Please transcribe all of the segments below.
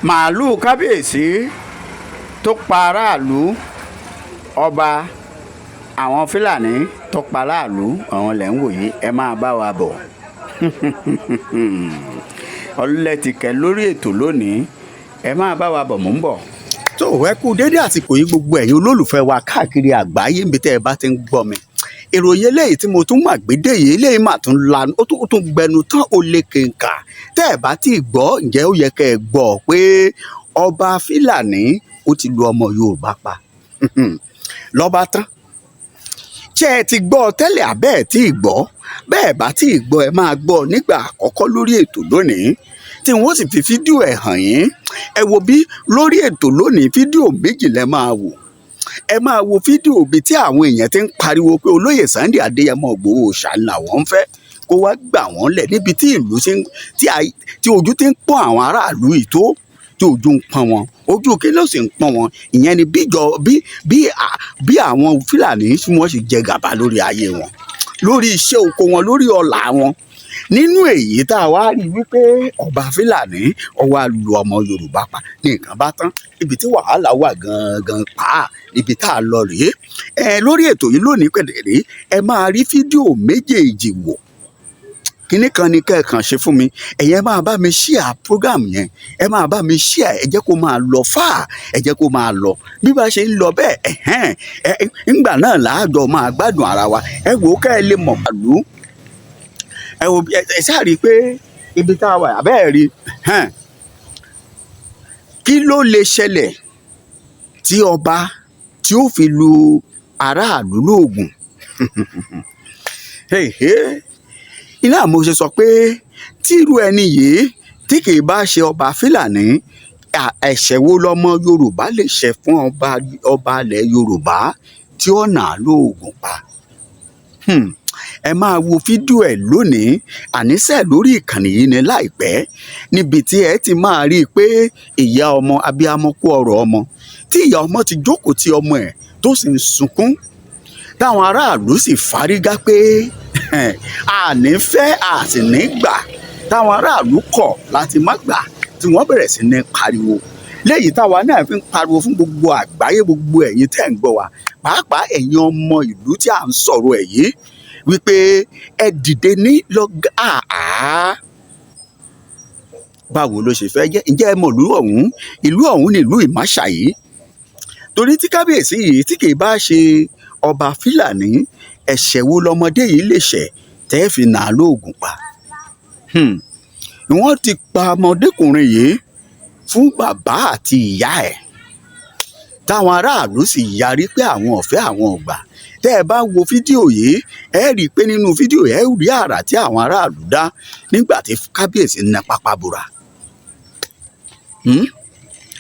màálùú kábíyèsí tó pa aráàlú ọba àwọn fúlàní tó pa aráàlú àwọn lẹ́ ń wò yìí ẹ máa bá wa bọ̀ ọlẹ́tìkẹ́ lórí ètò lónìí ẹ máa bá wa bọ̀ mò ń bọ̀. tó ẹ kú dédé àsìkò yìí gbogbo ẹ̀yin olólùfẹ́ wa káàkiri àgbáyé níbi tẹ́ ẹ bá ti ń gbọ́ mi ìròyìn eléyìí tí mo tún mà gbédè yìí eléyìí mà tún lanu ó tún gbẹnu tán ó lé kẹǹkà tẹ́ ẹ bá ti gbọ́ ǹjẹ́ ó yẹ kẹ́ ẹ gbọ́ pé ọba fúlàní ó ti lu ọmọ yorùbá pa lọ́ba tán ṣé ẹ ti gbọ́ tẹ́lẹ̀ àbẹ́ ẹ̀ tí ì gbọ́ bẹ́ẹ̀ bá tí ì gbọ́ ẹ máa gbọ́ nígbà àkọ́kọ́ lórí ètò lónìí tí wọ́n sì fi fídíò ẹ̀ hàn yín ẹ wo bí lórí ètò lónìí fídíò méjì lẹ máa wò ẹ máa wo fídíò bíi tí àwọn èèyàn ti ń pariwo pé olóyè Sunday Adéyẹmọ Ìgbòho Òòṣà làwọn ń fẹ́ kó wá gbà wọ́n lẹ̀ níbi tí ìlú tí ojú ti ń pọ́n àwọn aráàlú yìí tó tí ojú ń pọ́n wọn ojú kí ló sì ń pọ́n wọn ìyẹn ni bí àwọn Fúlàní tí wọ́n sì jẹ gàba lórí ayé wọn lórí iṣẹ́ oko wọn lórí ọlà wọn nínú èyí tá a wá rí wípé ọba Fúlàní ọwọ́ lu ọmọ Yorùbá pa ní nǹkan bá tán ibi tí wàhálà wà gangan pa ibi tá a lọ rèé lórí ètò yìí lónìí pẹ̀lẹ́rẹ́ ẹ máa rí fídíò méjèèjì wò kíní kan ni kẹ́ẹ̀kan ṣe fún mi ẹ̀yẹ́ máa bá mi share program yẹn ẹ máa bá mi share ẹ jẹ́ kó máa lọ fà ẹ jẹ́ kó máa lọ bí bá ṣe ń lọ bẹ́ẹ̀ ńgbà náà làájọ máa gbádùn ara wa ẹ wò ó kẹ́ ẹ lè mọ̀ pàlú ẹ wò ẹ ṣáà rí i pé ibi tá a wà abẹ́ẹ̀ rí kí ló lè ṣẹlẹ̀ tí ọba tí ó fi lu aráàlú lóògùn iná mo ṣe sọ pé tírú ẹni yìí tí kì í bá ṣe ọba Fúlàní ẹ̀ṣẹ̀ wo lọmọ Yorùbá lè ṣẹ̀ fún ọba ilẹ̀ Yorùbá tí ó nà á lóògùn pa ẹ máa wo fídíò ẹ lónìí àníṣe lórí ìkànnì yìí ní láìpẹ́ níbi tí ẹ ti máa rí i pé ìyá ọmọ abiyamọ kú ọ̀rọ̀ ọmọ tí ìyá ọmọ ti jókòó ti ọmọ ẹ tó sì ń sunkún táwọn aráàlú sì fárígá pé àní fẹ́ àsì ní gbà táwọn aráàlú kọ̀ láti má gbà tí wọ́n bẹ̀rẹ̀ sí ní pariwo léyìí táwa náà fi ń pariwo fún gbogbo àgbáyé gbogbo ẹ̀yin tẹ́ ń gbọ́ wa pàápàá ẹ̀yin ọmọ ìlú tí à ń sọ̀rọ̀ ẹ̀ yìí wípé ẹ dìde ní lọ́gà báwo ló ṣe fẹ́ jẹ́ ǹjẹ́ ẹ mọ̀ ìlú ọ̀hún ní ìlú Ìmáṣàyí torí tí kábíyèsí yìí tí kì í bá ṣe ọba Fúlàní ẹ̀ṣẹ̀ wo lọmọdé yìí lè ṣẹ̀ tẹ́ fi nà á lóògùn pa wọ́n ti pa ọmọdékùnrin yìí fún bàbá àti ìyá ẹ̀ táwọn aráàlú sì yarí pé àwọn ọ̀fẹ́ àwọn ọ̀gbà tẹ́ ẹ bá wo fídíò yìí ẹ rí i pé nínú fídíò ẹ rí àrà tí àwọn aráàlú dá nígbà tí kábíyèsí na pápá bora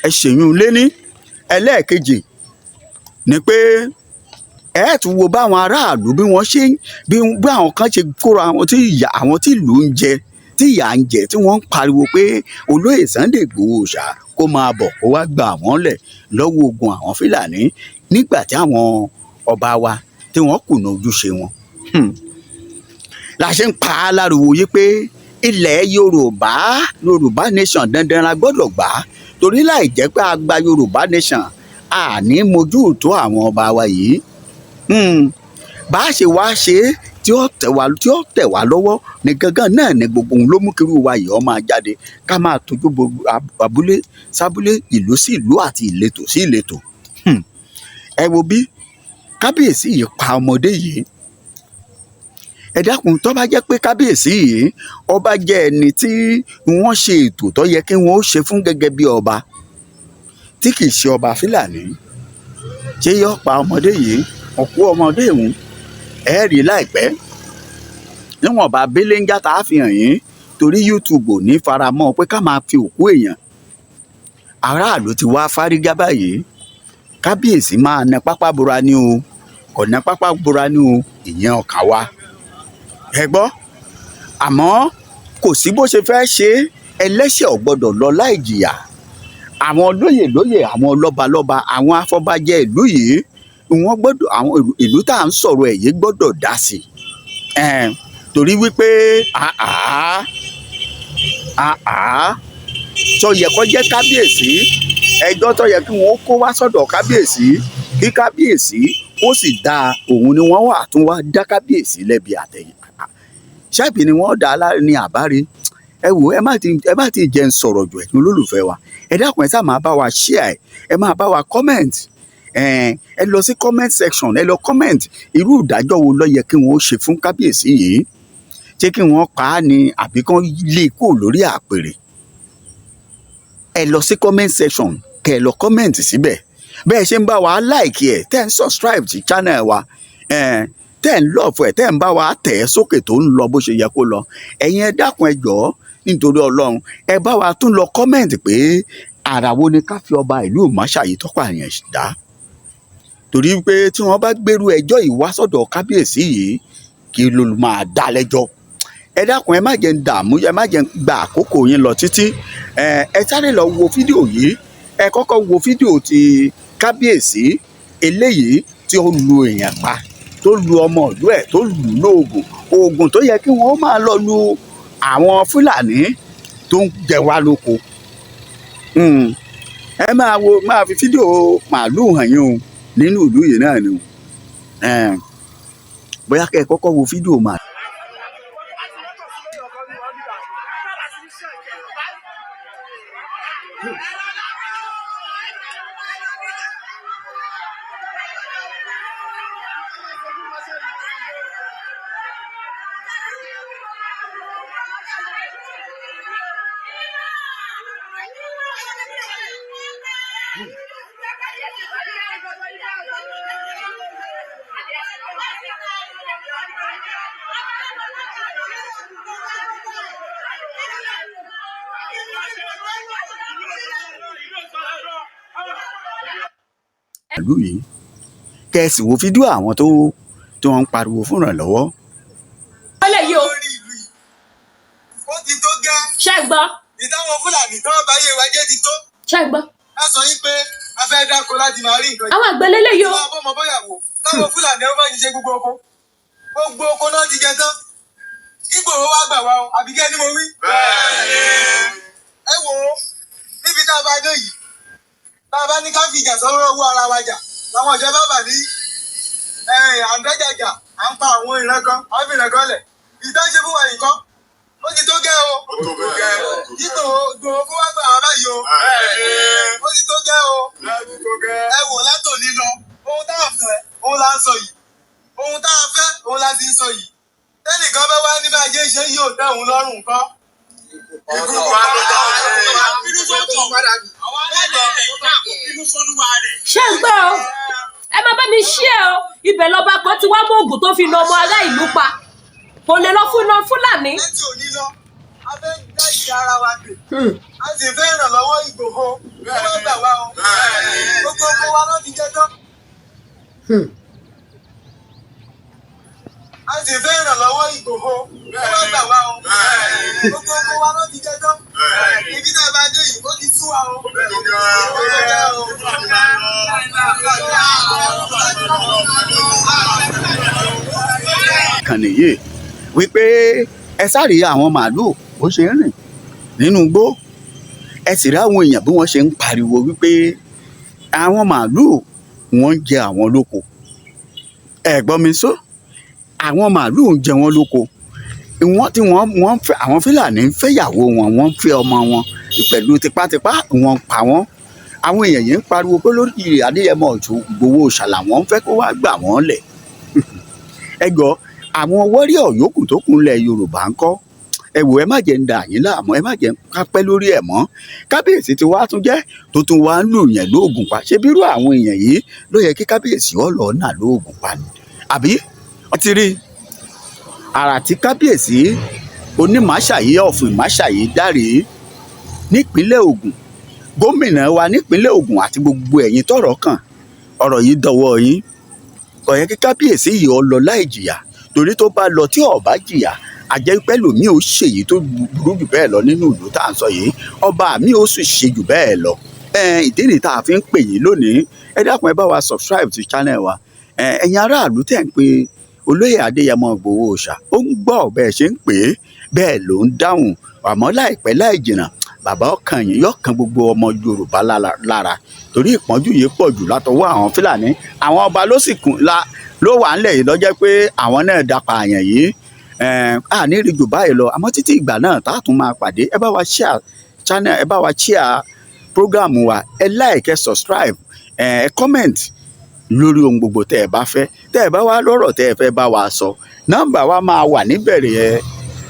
ẹ ṣèyún léní ẹlẹ́ẹ̀kejì ni pé ẹ tún wo báwọn aráàlú bí wọ́n ṣe bí àwọn kan ṣe kóra àwọn tí ìlú ń jẹ tí ìyà ń jẹ tí wọ́n ń pariwo pé olóyè Sunday Ìgbòho Òòṣà kó máa bọ̀ kó wá gba àwọn lẹ̀ lọ́wọ́ ogun àwọn Fúlàní nígbà tí àwọn ọba wa tí wọ́n kùnà ojúṣe wọn. la ṣe ń pa á láriwo yìí pé ilẹ̀ Yorùbá nation dandan la gbọ́dọ̀ gbà á torí láì jẹ́ pé a gba Yorùbá nation àní mojú tó àwọn ọba wa yìí bá a ṣe wá ṣe é tí ó tẹ̀ wá lọ́wọ́ ní gangan náà ní gbogbo ohun ló mú kí irú wa yìí ó máa jáde ká máa tójú gbogbo abúlé sábúlé ìlú sí ìlú àti ìletò sí ìletò ẹ wo bí kábíyèsí yìí pa ọmọdé yìí ẹ dákun tó bá jẹ́ pé kábíyèsí yìí ọba jẹ́ ẹni tí wọ́n ṣe ètò tó yẹ kí wọ́n ó ṣe fún gẹ́gẹ́ bí ọba tí kì í ṣe ọba Fúlàní ṣé yọ pa ọmọdé yìí ọ̀pọ̀ ọmọdé ìhùn ẹ rí láìpẹ́ níwọ̀n bá belenja tá a fi hàn yín torí YouTube ò ní faramọ́ pé ká máa fi òkú èèyàn aráàlú ti wá fárígá báyìí kábíyèsí máa na pápá bora ní o kò na pápá bora ní o ìyẹn ọkàn wa ẹ gbọ́ àmọ́ kò sí bó ṣe fẹ́ ṣe ẹlẹ́ṣẹ̀ ò gbọ́dọ̀ lọ láì jìyà àwọn lóyè àwọn lọ́balọ́ba àwọn afọbajẹ ìlú yìí wọ́n gbọ́dọ̀ àwọn ìlú tá à ń sọ̀rọ̀ ẹ̀ yìí gbọ́dọ̀ dá sí torí wípé tó yẹ kó jẹ́ kábíyèsí ẹjọ́ tó yẹ kí wọ́n kó wá sọ́dọ̀ kábíyèsí kí kábíyèsí ó sì dá òun ni wọ́n wà tún wá dá kábíyèsí lẹ́bi àtẹ̀yìn ṣáàbì ni wọ́n dá aláàrin ní àbárí ẹ wò ẹ má ti jẹ́ ń sọ̀rọ̀ jù ẹ̀yin olólùfẹ́ wa ẹ dákun ẹ sáà máa bá wa share ẹ máa bá wa comment ẹ lọ sí comment section ẹ lọ comment irú ìdájọ́ wo ló yẹ kí wọ́n ṣe fún kábíyèsí yìí ṣé kí wọ́n pa á ní àbí kán lé e kúrò lórí àpèrè ẹ lọ sí comment section kẹ ẹ lọ comment síbẹ̀ bẹ́ẹ̀ ṣe ń bá wa like ẹ̀ tẹ́ ń subscribe sí channel wa tẹ́ ń love ẹ̀ tẹ́ ń bá wa tẹ̀ ẹ́ sókè tó ń lọ bó ṣe yẹ kó lọ ẹ̀yin ẹ dákun ẹ jọ̀ọ́ nítorí Ọlọ́run ẹ bá wa tún lọ comment pé àrà wo ni ká fi ọba ìlú Ìmáṣàyí tọ́pọ̀ àyàn dá torí pé tí wọ́n bá gbèrú ẹjọ́ yìí wá sọ́dọ̀ kábíyèsí yìí kí ló máa dá lẹ́jọ́ ẹ dákun ẹ má jẹ́ ń dààmú ẹ má jẹ́ ń gba àkókò yín lọ títí ẹ sáré lọ wo fídíò yìí ẹ kọ́kọ́ wo fídíò ti kábíyèsí eléyìí tí ó lu èèyàn pa tó lu ọmọ ìlú ẹ̀ tó lù lóògùn oògùn tó yẹ kí wọ́n máa lọ lu àwọn Fúlàní tó ń jẹ wá lóko ẹ máa fi fídíò màálùú hàn yín o nínú ìlú yìí náà ni bóyá kẹ́ ẹ kọ́kọ́ wo fídíò màálùú. ìlú yìí kẹsì wo fídíò àwọn tó ń pariwo fún ìrànlọ́wọ́. ó lè yí o. ó ti tó gẹ́. ṣé ẹ gbọ́. ìtàwọn Fúlàní tó ń bá yé wa jẹ́ ti tó. ṣé ẹ gbọ́. a sọ yín pé a fẹ́ dáko láti máa rí nǹkan. àwọn àgbẹ̀ lélẹ̀ yìí o. àwọn ọmọ bọ́yàwó táwọn Fúlàní ó máa ń ṣe gbogbo oko náà ti jẹ tán. Ìgbòho wá gbà wá o àbíkẹ́ ni mo wí. bẹ́ẹ̀ni. ẹ wò ó níbi tá a bá dé yìí tá a bá ní ká fi ìjà sọ́wọ́ owó ara wa jà làwọn ìjọba bà ní àǹdájàjà à ń pa àwọn ìran kan àwọn ìran kan lẹ̀ ìdájẹ́ fún wa nìkan ó ti tó gẹ́ o. ó tó gẹ́ o. Ìgbòho fún wa gbà wá báyìí o. ó ti tó gẹ́ o. ẹ wò látòní lọ ohun tá a fẹ́ ohun la ń sọ yìí ohun tá a fẹ́ ohun la ti ń sọ yìí tẹ́nìkan bá wá ní máa jẹ́ iṣẹ́ yìí ò tẹ́ òun lọ́rùn kan. ṣé ń gbọ́ o ẹ má bá mi ṣí ẹ o ibẹ̀ lọ́ba kan ti wá mú oògùn tó fi na ọmọ ará ìlú pa kò lè lọ fún iná Fúlàní. láti òní lọ a fẹ́ dá ìjà ara wa dè a sì fẹ́ ìrànlọ́wọ́ Ìgbòho ẹ má gbà wá o gbogbo oko wa náà ti jẹ tán. a sì fẹ́ ìrànlọ́wọ́ Ìgbòho ẹ má gbà wá o gbogbo oko wa náà ti jẹ tán. ibi tá a bá dé yìí ó ti sú wa o. kàn nìyí wípé ẹ sáré àwọn màálùú bó ṣe ń rìn nínú igbó ẹ sì rí àwọn èèyàn bí wọ́n ṣe ń pariwo wípé àwọn màálùú wọ́n ń jẹ àwọn lóko ẹ gbọ́ mi sọ àwọn màálùú ń jẹ wọ́n lóko wọ́n tí wọ́n fẹ́ àwọn Fúlàní ń fẹ́yàwó wọn wọ́n ń fẹ́ ọmọ wọn pẹ̀lú tipátipá wọ́n pa wọ́n àwọn èèyàn yìí ń pariwo pé lórí Adéyẹmọ Ìgbòho ṣàlà wọ́n fẹ́ kó wá gbà wọ́n lẹ̀ ẹ gbọ́ àwọn wọ́ríọ̀ yòókù tó kúnlẹ̀ Yorùbá ń kọ́ ẹ wò ẹ má jẹ́ ń dà yín láàmú ẹ má jẹ́ ń kápẹ́ lórí ẹ̀ mọ́ kábíyèsí ti wá tún jẹ́ tó tún wá ń lù yẹn lóògùn pa ṣé bírú àwọn èèyàn yìí ló yẹ kí kábíyèsí ọ̀lọ́ náà lóògùn pa ni àbí wọ́n ti rí àrà tí kábíyèsí Onímáṣàyí ọ̀fìn Ìmáṣàyí dáre nípínlẹ̀ Ògùn gómìnà wa nípínlẹ̀ Ògùn àti gbogbo ẹ̀yin tọ́rọ̀ kàn ọ̀rọ̀ yìí dọwọ́ yín kò yẹ kí kábíyèsí yìí ó lọ láì jìyà torí tó bá lọ tí ó bá jìyà àjẹ́ pẹ́ lòmíì ó ṣèyí tó burú jù bẹ́ẹ̀ lọ nínú ìlú tá à ń sọ yìí ọba mi ó sì ṣe jù bẹ́ẹ̀ lọ ìdí nìyí tá a fi ń pè yín lónìí ẹ dákun ẹ bá wa subscribe sí channel wa ẹ̀yin aráàlú tẹ̀ ń pe olóyè Adéyẹmọ Ìgbòho Òòṣà ó ń gbọ́ bẹ́ẹ̀ ṣe ń pè é bẹ́ẹ̀ ló ń dáhùn àmọ́ láìpẹ́ láì jìnnà bàbá ọkàn yìí yóò kan gbogbo ọmọ Yorùbá lára torí ìpọ́njú yìí pọ̀ jù látọwọ́ àwọn Fúlàní àwọn ọba ló sì ló wà ńlẹ̀ yìí lọ́jọ́ pé àwọn náà dapa àyàn yìí àní rí jù báyìí lọ àmọ́ títí ìgbà náà tá a tún máa pàdé ẹ bá wa share channel ẹ bá wa share program wa ẹ like ẹ subscribe ẹ comment lórí ohun gbogbo tẹ́ ẹ bá fẹ́ tẹ́ ẹ bá wá lọ́rọ̀ tẹ́ ẹ fẹ́ bá wa sọ nọ́mbà wa máa wà níbẹ̀rẹ̀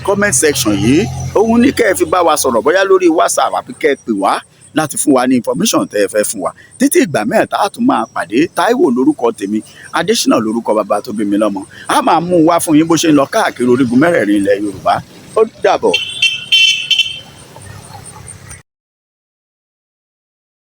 comment section yìí òun ní kẹ́ ẹ fi bá wa sọ̀rọ̀ bóyá lórí WhatsApp àbí kẹ́ ẹ pè wá láti fún wa ní information tẹ́ ẹ fẹ́ fún wa títí ìgbà mẹ́ta a tún máa pàdé Táíwò lórúkọ tèmi Adésínà lórúkọ bàbá tó bí mi lọ́mọ a máa mú un wá fún yín bó ṣe ń lọ káàkiri orígun mẹ́rẹ̀ẹ̀rin ilẹ̀ Yorùbá ó dàbọ̀.